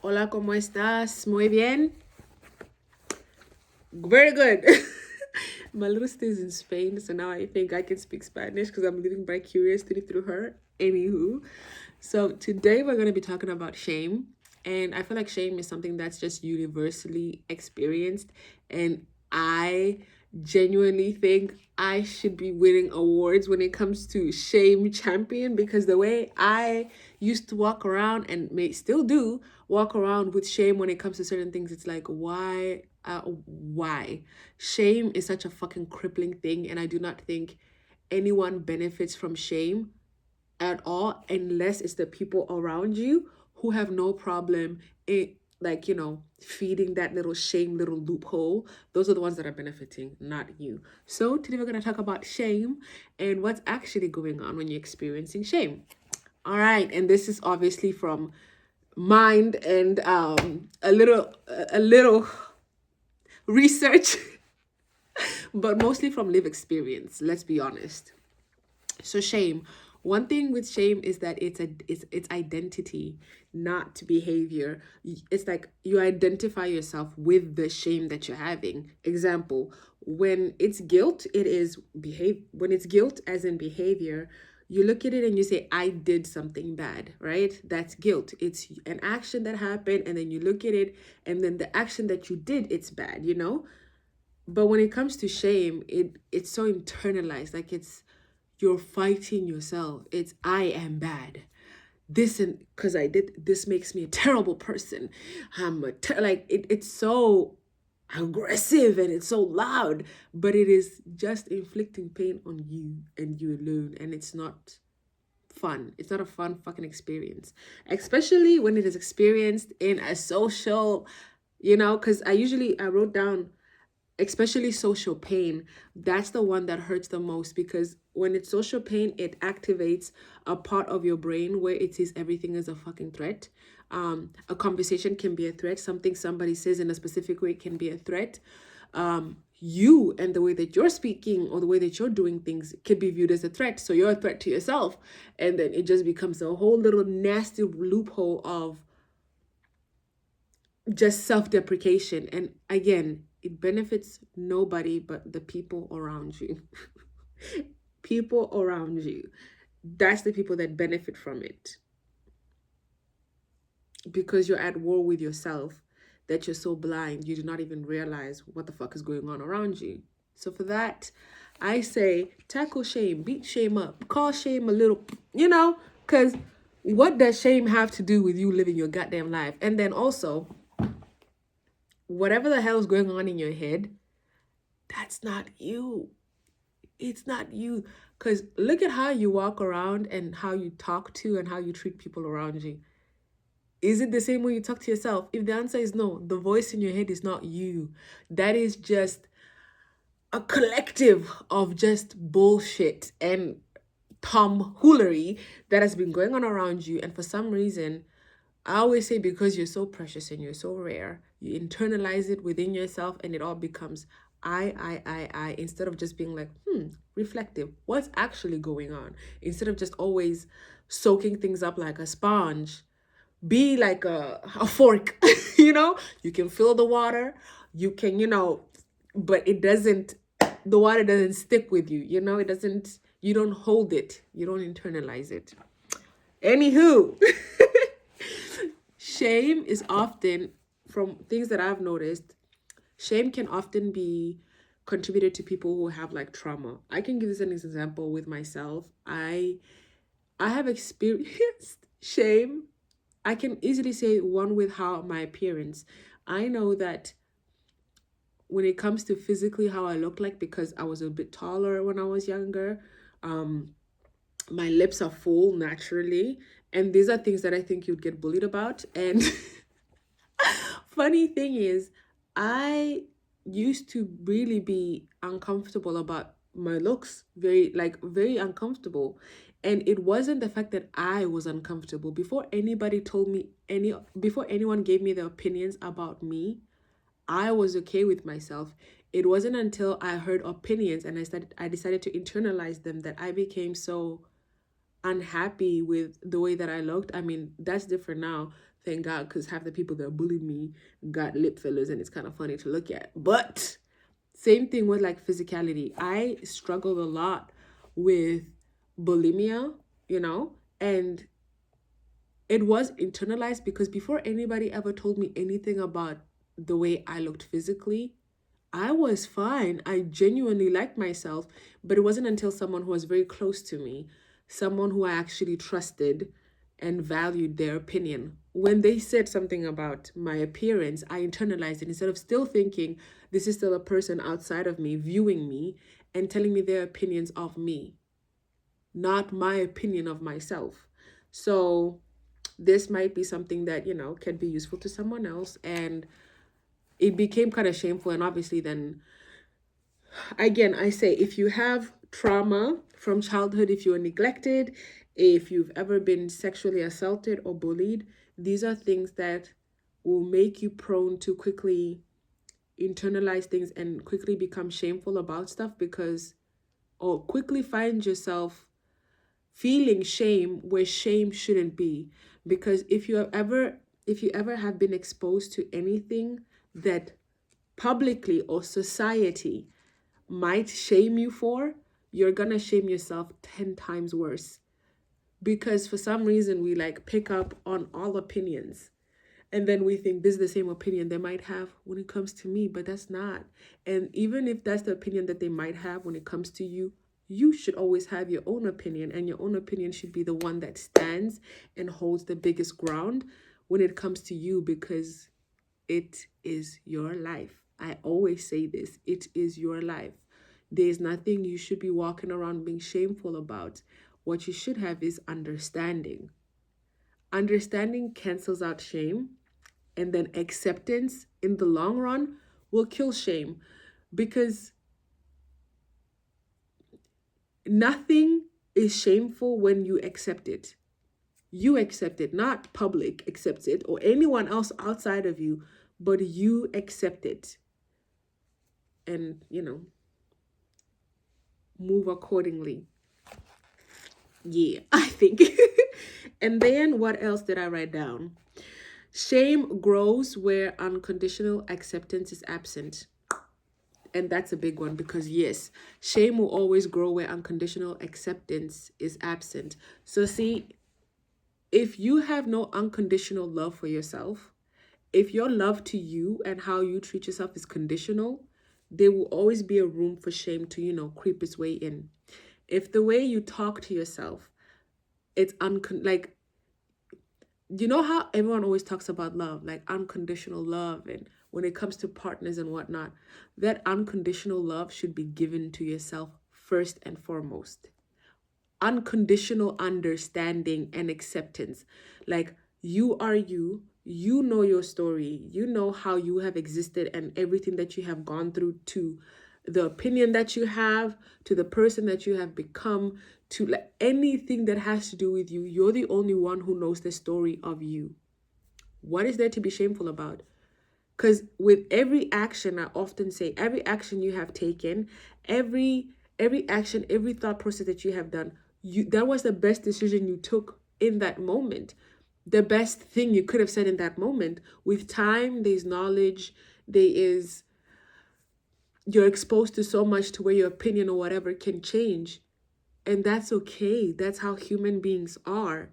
Hola, ¿cómo estás? Muy bien. Very good. My little sister is in Spain, so now I think I can speak Spanish because I'm living vicariously through her. Anywho, so today we're going to be talking about shame. And I feel like shame is something that's just universally experienced. And I genuinely think I should be winning awards when it comes to shame champion, because the way I used to walk around and may still do walk around with shame when it comes to certain things, it's like, why? Shame is such a fucking crippling thing, and I do not think anyone benefits from shame at all unless it's the people around you who have no problem in, like, feeding that little shame little loophole. Those are the ones that are benefiting, not you. So today we're going to talk about shame and what's actually going on when you're experiencing shame. All right, and this is obviously from mind and a little research but mostly from live experience, let's be honest. So shame, one thing with shame is that it's identity, not behavior. It's like you identify yourself with the shame that you're having. Example, when it's guilt, it is behave when it's guilt as in behavior, you look at it and you say, I did something bad, right? That's guilt. It's an action that happened, and then you look at it, and then the action that you did, it's bad. But when it comes to shame, it's so internalized. Like, it's you're fighting yourself. It's I am bad. This, and because I did this makes me a terrible person. It's so aggressive and it's so loud, but it is just inflicting pain on you and you alone, and it's not fun. It's not a fun fucking experience, especially when it is experienced in a social, because I wrote down, especially social pain. That's the one that hurts the most, because when it's social pain, it activates a part of your brain where it sees everything as a fucking threat. A conversation can be a threat. Something somebody says in a specific way can be a threat. You and the way that you're speaking or the way that you're doing things can be viewed as a threat. So you're a threat to yourself. And then it just becomes a whole little nasty loophole of just self-deprecation. And again, it benefits nobody but the people around you. People around you. That's the people that benefit from it. Because you're at war with yourself, that you're so blind, you do not even realize what the fuck is going on around you. So for that, I say tackle shame, beat shame up, call shame a little, because what does shame have to do with you living your goddamn life? And then also, whatever the hell is going on in your head, that's not you. It's not you. Because look at how you walk around and how you talk to and how you treat people around you. Is it the same way you talk to yourself? If the answer is no, the voice in your head is not you. That is just a collective of just bullshit and tomfoolery that has been going on around you. And for some reason, I always say, because you're so precious and you're so rare, you internalize it within yourself, and it all becomes I, instead of just being like, reflective. What's actually going on? Instead of just always soaking things up like a sponge, be like a fork. You can fill the water, you can, but the water doesn't stick with you, you don't hold it, you don't internalize it. Anywho, shame is often, from things that I've noticed, shame can often be contributed to people who have like trauma. I can give this an example with myself. I have experienced shame. I can easily say one with how my appearance. I know that when it comes to physically how I look like, because I was a bit taller when I was younger, my lips are full naturally. And these are things that I think you'd get bullied about. And funny thing is, I used to really be uncomfortable about my looks, very uncomfortable. And it wasn't the fact that I was uncomfortable. Before anyone gave me their opinions about me, I was okay with myself. It wasn't until I heard opinions and I decided to internalize them that I became so unhappy with the way that I looked, I mean, that's different now, thank God, because half the people that bullied me got lip fillers and it's kind of funny to look at. But same thing with like physicality. I struggled a lot with bulimia, you know, and it was internalized because before anybody ever told me anything about the way I looked physically, I was fine. I genuinely liked myself, but it wasn't until someone who was very close to me, someone who I actually trusted and valued their opinion. When they said something about my appearance, I internalized it instead of still thinking this is still a person outside of me viewing me and telling me their opinions of me, not my opinion of myself. So this might be something that, you know, can be useful to someone else. And it became kind of shameful. And obviously, then again, I say if you have trauma from childhood, if you were neglected, if you've ever been sexually assaulted or bullied, these are things that will make you prone to quickly internalize things and quickly become shameful about stuff because, or quickly find yourself feeling shame where shame shouldn't be. Because if you ever have been exposed to anything that publicly or society might shame you for, you're gonna shame yourself 10 times worse. Because for some reason we like pick up on all opinions and then we think this is the same opinion they might have when it comes to me, but that's not. And even if that's the opinion that they might have when it comes to you, you should always have your own opinion, and your own opinion should be the one that stands and holds the biggest ground when it comes to you, because it is your life. I always say this, it is your life. There's nothing you should be walking around being shameful about. What you should have is understanding. Understanding cancels out shame, and then acceptance in the long run will kill shame, because nothing is shameful when you accept it. You accept it, not public accepts it or anyone else outside of you, but you accept it. And, you know, move accordingly. Yeah, I think. And then what else did I write down? Shame grows where unconditional acceptance is absent. And that's a big one because, yes, shame will always grow where unconditional acceptance is absent. So, see, if you have no unconditional love for yourself, if your love to you and how you treat yourself is conditional, there will always be a room for shame to, you know, creep its way in. If the way you talk to yourself, it's like, you know how everyone always talks about love, like unconditional love, and when it comes to partners and whatnot, that unconditional love should be given to yourself first and foremost. Unconditional understanding and acceptance. Like, you are you, you know your story, you know how you have existed and everything that you have gone through, to the opinion that you have, to the person that you have become, to like anything that has to do with you. You're the only one who knows the story of you. What is there to be shameful about? Because with every action, I often say, every action you have taken, every action, every thought process that you have done, that was the best decision you took in that moment. The best thing you could have said in that moment. With time, there's knowledge, you're exposed to so much to where your opinion or whatever can change. And that's okay. That's how human beings are.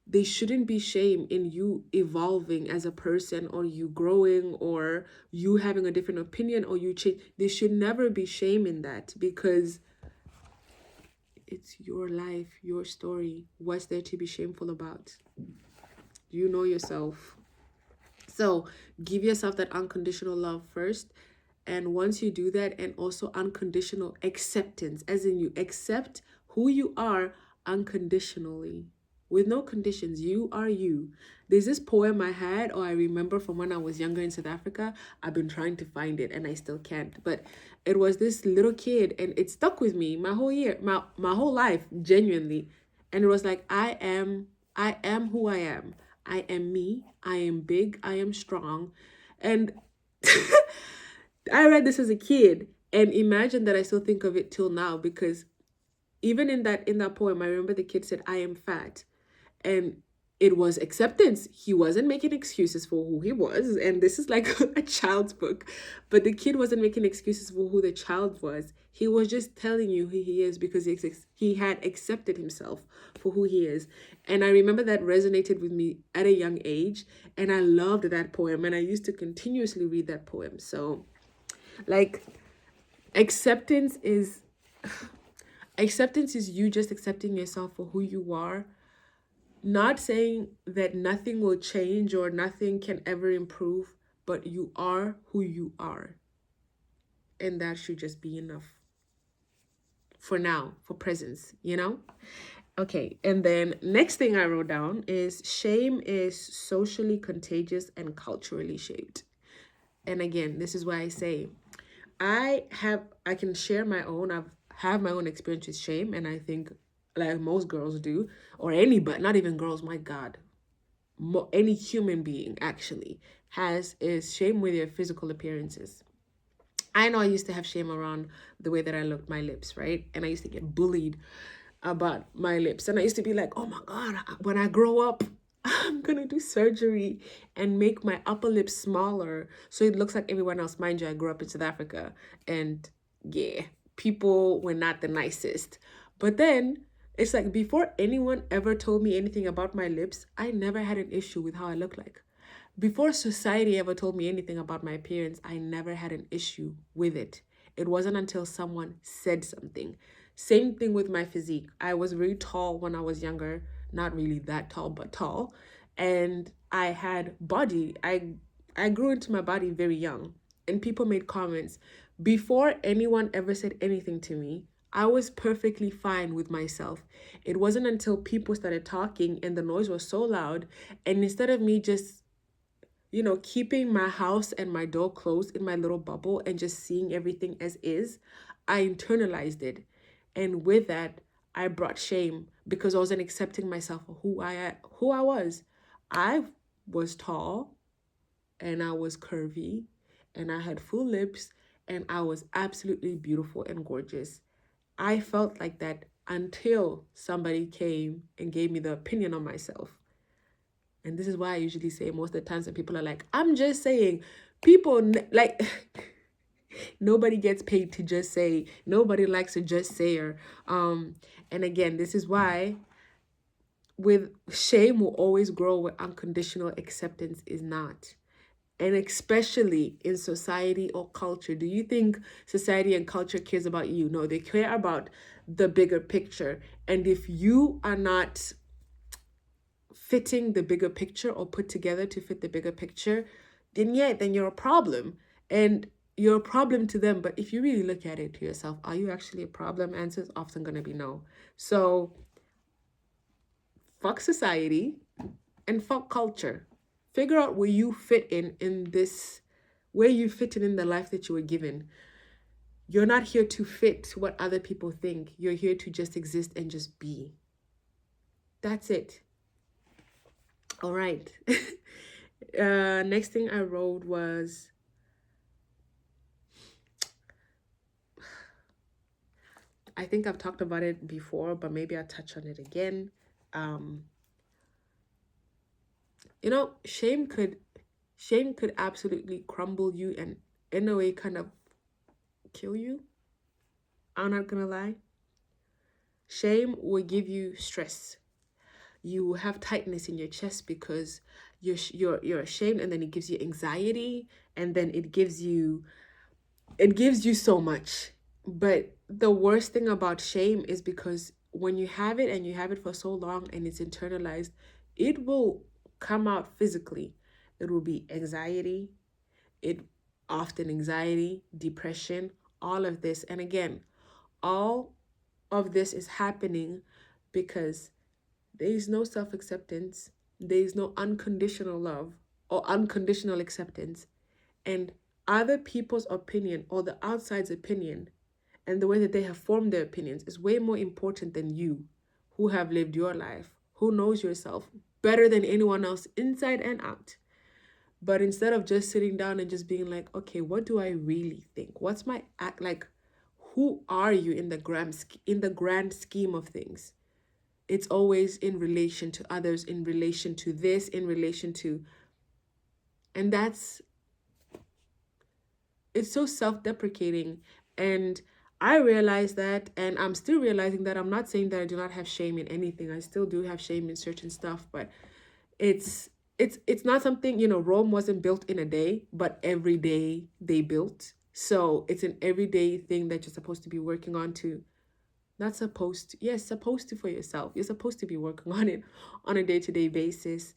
There shouldn't be shame in you evolving as a person, or you growing, or you having a different opinion, or you change. There should never be shame in that, because it's your life, your story. What's there to be shameful about? You know yourself. So give yourself that unconditional love first. And once you do that, and also unconditional acceptance, as in you accept who you are unconditionally, with no conditions. You are you. There's this poem I had, or I remember from when I was younger in South Africa. I've been trying to find it and I still can't. But it was this little kid, and it stuck with me my whole year, my whole life, genuinely. And it was like, I am who I am. I am me. I am big. I am strong. And I read this as a kid, and imagine that I still think of it till now, because even in that poem, I remember the kid said, "I am fat." And it was acceptance. He wasn't making excuses for who he was. And this is like a child's book. But the kid wasn't making excuses for who the child was. He was just telling you who he is because he had accepted himself for who he is. And I remember that resonated with me at a young age. And I loved that poem. And I used to continuously read that poem. So, like, acceptance is acceptance is you just accepting yourself for who you are, not saying that nothing will change or nothing can ever improve, but you are who you are. And that should just be enough for now, for presence, you know? Okay, and then next thing I wrote down is shame is socially contagious and culturally shaped. And again, this is why I say I can share my own. Have my own experience with shame, and I think like most girls do, or anybody, not even girls, my God, any human being actually has is shame with your physical appearances. I know I used to have shame around the way that I looked, my lips, right? And I used to get bullied about my lips. And I used to be like, oh my God, when I grow up, I'm gonna do surgery and make my upper lip smaller so it looks like everyone else. Mind you, I grew up in South Africa, and yeah, people were not the nicest. But then it's like before anyone ever told me anything about my lips, I never had an issue with how I look like. Before society ever told me anything about my appearance, I never had an issue with it. It wasn't until someone said something. Same thing with my physique. I was very tall when I was younger, not really that tall, but tall. And I had body. I grew into my body very young. And people made comments. Before anyone ever said anything to me, I was perfectly fine with myself. It wasn't until people started talking and the noise was so loud, and instead of me just keeping my house and my door closed in my little bubble and just seeing everything as is, I internalized it. And with that, I brought shame because I wasn't accepting myself for who I was. I was tall and I was curvy and I had full lips and I was absolutely beautiful and gorgeous. I felt like that until somebody came and gave me the opinion on myself. And this is why I usually say most of the times that people are like, I'm just saying, people like, nobody gets paid to just say, nobody likes to just say her. And again, this is why with shame will always grow where unconditional acceptance is not. And especially in society or culture. Do you think society and culture cares about you? No, they care about the bigger picture. And if you are not fitting the bigger picture or put together to fit the bigger picture, then you're a problem. And you're a problem to them. But if you really look at it to yourself, are you actually a problem? Answer is often going to be no. So fuck society and fuck culture. Figure out where you fit in this, where you fit in the life that you were given. You're not here to fit what other people think. You're here to just exist and just be. That's it. All right. Next thing I wrote was, I think I've talked about it before, but maybe I'll touch on it again. Shame could absolutely crumble you and in a way kind of kill you. I'm not gonna lie. Shame will give you stress. You have tightness in your chest because you're ashamed, and then it gives you anxiety, and then it gives you so much. But the worst thing about shame is because when you have it and you have it for so long and it's internalized, it will come out physically. It will be anxiety, depression, all of this. And again, all of this is happening because there is no self-acceptance. There is no unconditional love or unconditional acceptance. And other people's opinion or the outside's opinion and the way that they have formed their opinions is way more important than you, who have lived your life, who knows yourself better than anyone else inside and out. But instead of just sitting down and just being like, okay, what do I really think? What's my act? Like, who are you in the grand scheme of things? It's always in relation to others, in relation to this, in relation to, and it's so self-deprecating. And I realize that, and I'm still realizing that. I'm not saying that I do not have shame in anything. I still do have shame in certain stuff, but it's not something, Rome wasn't built in a day, but every day they built. So it's an everyday thing that you're supposed to be working on to, not supposed to, yes, supposed to, for yourself. You're supposed to be working on it on a day-to-day basis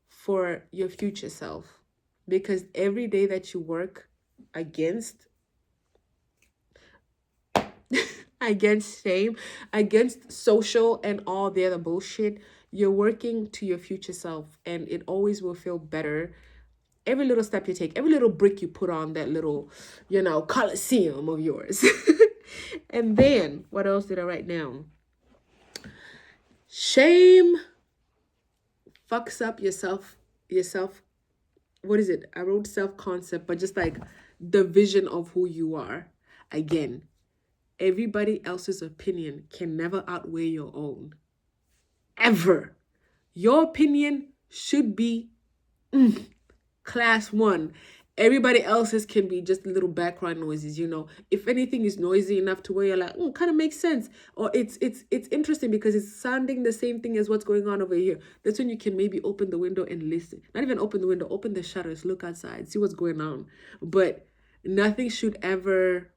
for your future self. Because every day that you work against against shame, against social and all the other bullshit, you're working to your future self, and it always will feel better. Every little step you take, every little brick you put on that little, coliseum of yours. And then, what else did I write down? Shame fucks up yourself. What is it? I wrote self-concept, but just like the vision of who you are. Again, everybody else's opinion can never outweigh your own. Ever. Your opinion should be class 1. Everybody else's can be just little background noises, If anything is noisy enough to where you're like, kind of makes sense. Or it's interesting because it's sounding the same thing as what's going on over here. That's when you can maybe open the window and listen. Not even open the window, open the shutters, look outside, see what's going on. But nothing should ever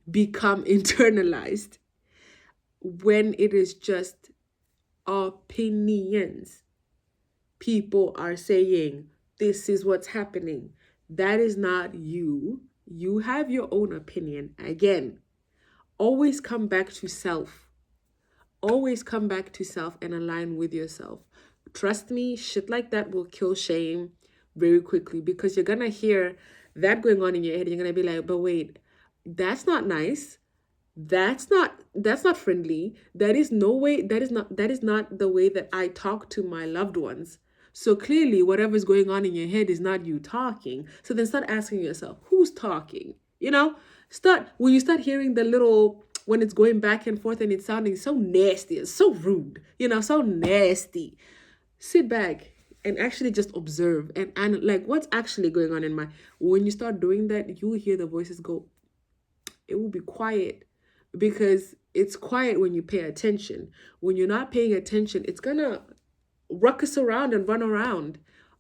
become internalized when it is just opinions. People are saying, this is what's happening. That is not you. You have your own opinion. Again, always come back to self. Always come back to self and align with yourself. Trust me, shit like that will kill shame very quickly, because you're going to hear that going on in your head. You're going to be like, but wait, that's not nice. That's not friendly. That is not the way that I talk to my loved ones. So clearly whatever's going on in your head is not you talking. So then start asking yourself, who's talking? When you start hearing the little, when it's going back and forth and it's sounding so nasty, it's so rude, so nasty. Sit back and actually just observe and like what's actually going on in my, when you start doing that, you will hear the voices go, it will be quiet, because it's quiet when you pay attention. When you're not paying attention, it's gonna ruckus around and run around.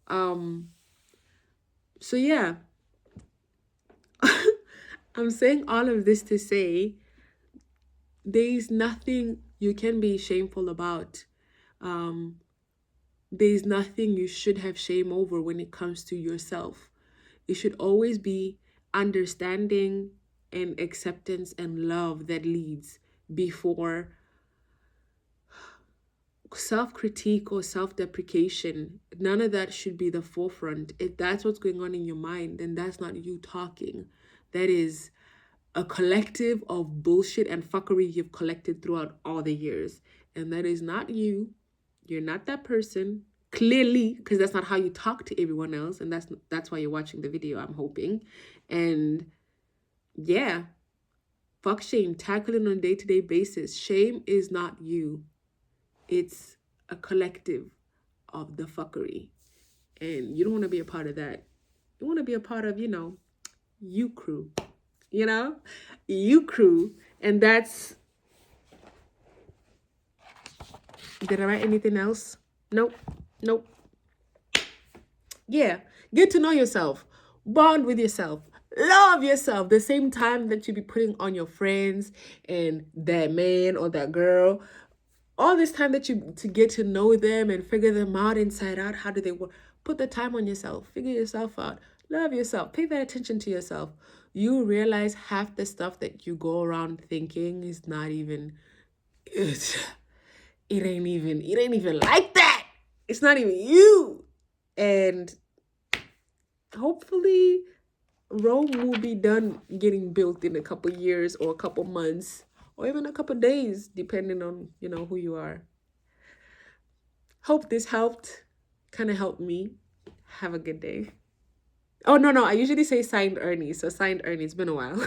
So yeah, I'm saying all of this to say there's nothing you can be shameful about. There's nothing you should have shame over when it comes to yourself. It should always be understanding and acceptance and love that leads before self-critique or self-deprecation. None of that should be the forefront. If that's what's going on in your mind, then that's not you talking. That is a collective of bullshit and fuckery you've collected throughout all the years. And that is not you. You're not that person. Clearly, because that's not how you talk to everyone else. And that's why you're watching the video, I'm hoping. And yeah, fuck shame. Tackle it on a day-to-day basis. Shame is not you. It's a collective of the fuckery. And you don't want to be a part of that. You want to be a part of, you crew. You crew. And that's... Did I write anything else? Nope. Yeah. Get to know yourself. Bond with yourself. Love yourself. The same time that you be putting on your friends and that man or that girl. All this time that you to get to know them and figure them out inside out. How do they work? Put the time on yourself. Figure yourself out. Love yourself. Pay that attention to yourself. You realize half the stuff that you go around thinking is not even... It ain't even like that. It's not even you. And hopefully Rome will be done getting built in a couple years or a couple months or even a couple days, depending on, who you are. Hope this helped. Kind of helped me. Have a good day. Oh, no. I usually say signed Ernie. So signed Ernie. It's been a while.